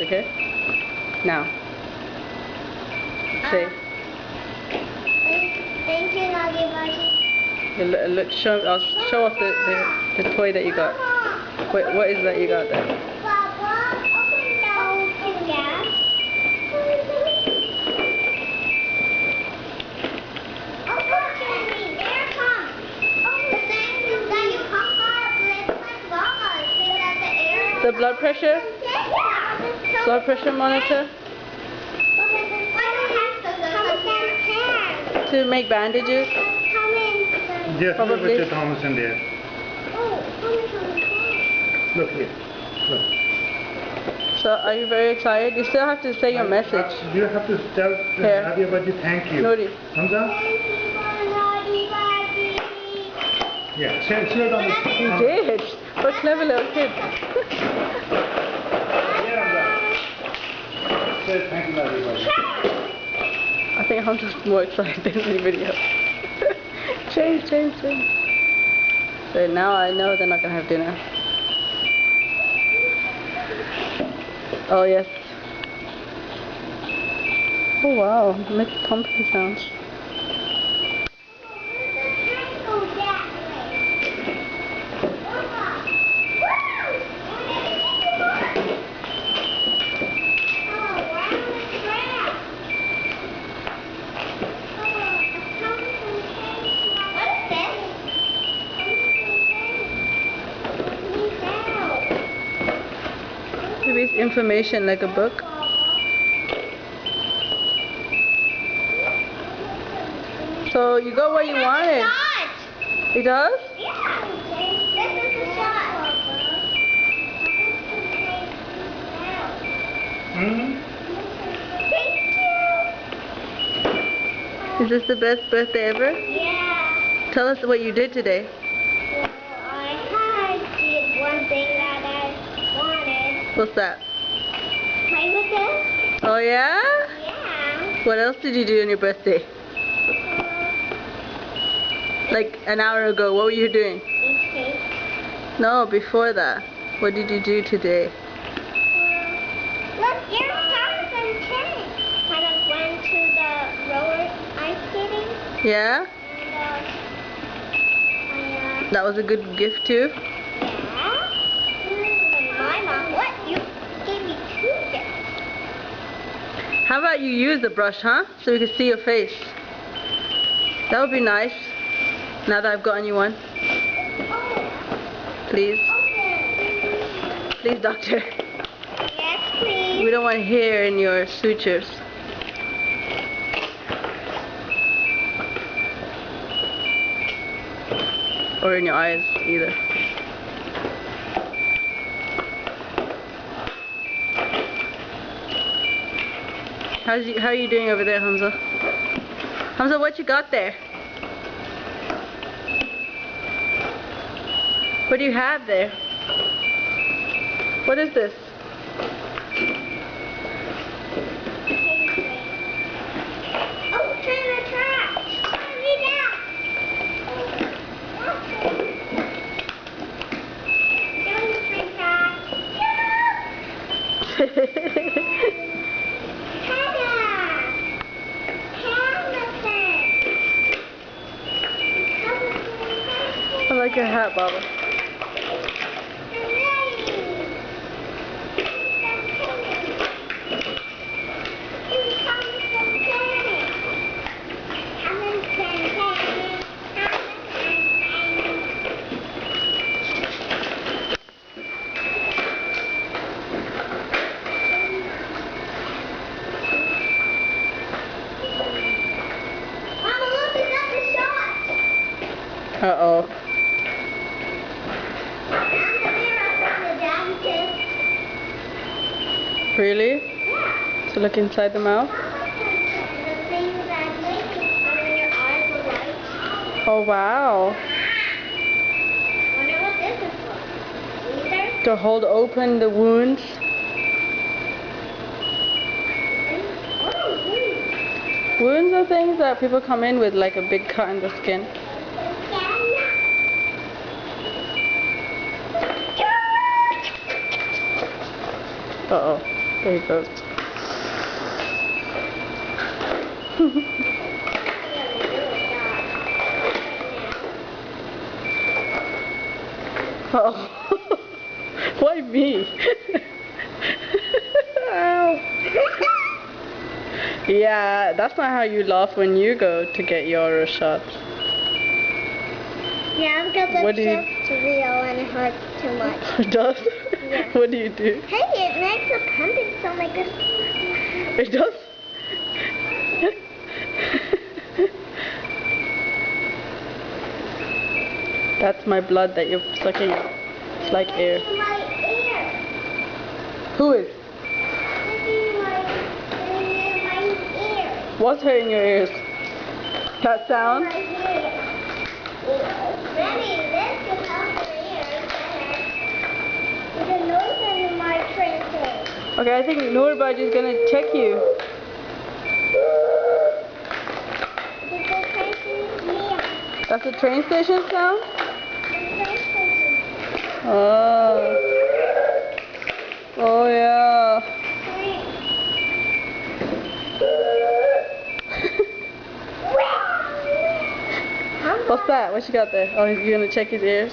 okay? Now. Say. Thank you, Nugget Buddy. Look, I'll show off the toy that you got. Wait, what is that you got there? Papa, open down to gas. Unfortunately, there it comes. The thing that you pump up, it's like lava. So that the air... The blood pressure? Yeah. Blood pressure monitor? To make bandages? Yes, Probably. Mr. Thomas in there. Look here. Look. So, are you very excited? You still have to say your message. You have to tell Nadia Baji thank you. Nori. Hamza? Yeah, say it on the... You did. What clever little kid. Yeah, Hamza. Say thank you, Nadia Baji. I think Hamza's more excited than anybody else. Change. So now I know they're not going to have dinner. Oh yes. Oh wow, make pumpkin sounds. Maybe it's information like a book. So you got what you wanted. It does? Yeah. This is the shot. Thank you. Is this the best birthday ever? Yeah. Tell us what you did today. Well, I did one thing that I wanted. What's that? Play with this? Oh yeah? Yeah. What else did you do on your birthday? Like an hour ago, what were you doing? Eat cake. No, before that. What did you do today? Look, here's Thomas and Tim. Kind of went to the roller ice skating. Yeah? And That was a good gift too? yeah. And my mom, what? You gave me 2 gifts. How about you use the brush, huh? So we can see your face. That would be nice. Now that I've gotten you one. Please. Please, doctor. Yes, please. We don't want hair in your sutures. Or in your eyes, either. How are you doing over there, Hamza? Hamza, what you got there? What do you have there? What is this? Oh, turn the track. Turn me down. Doing the train track. I like your hat, Baba. Uh-oh. Really? Yeah. To look inside the mouth? The thing that makes under your eyes the light. Oh, wow. Wonder what this is for. Either. To hold open the wounds. What are these? Wounds are things that people come in with, like a big cut in the skin. Uh-oh. There he goes. Oh. Why me? Ow. Yeah, that's not how you laugh when you go to get your shot. Yeah, because What it's do you- just real and it hurts too much. It does? Yeah. What do you do? Hey, it makes a pumping sound like this. It does? That's my blood that you're sucking out. It's like air. In my ear. Who is? It's in my ear. What's hurting your ears? That sound? My ear. Maybe this can help your ears better. The noise in my translate. Okay, I think Noorbaji is gonna check you. Did the translate? Yeah. That's a train station sound? The translation. Oh. Oh yeah. What's that? What you got there? Oh, you're gonna check his ears?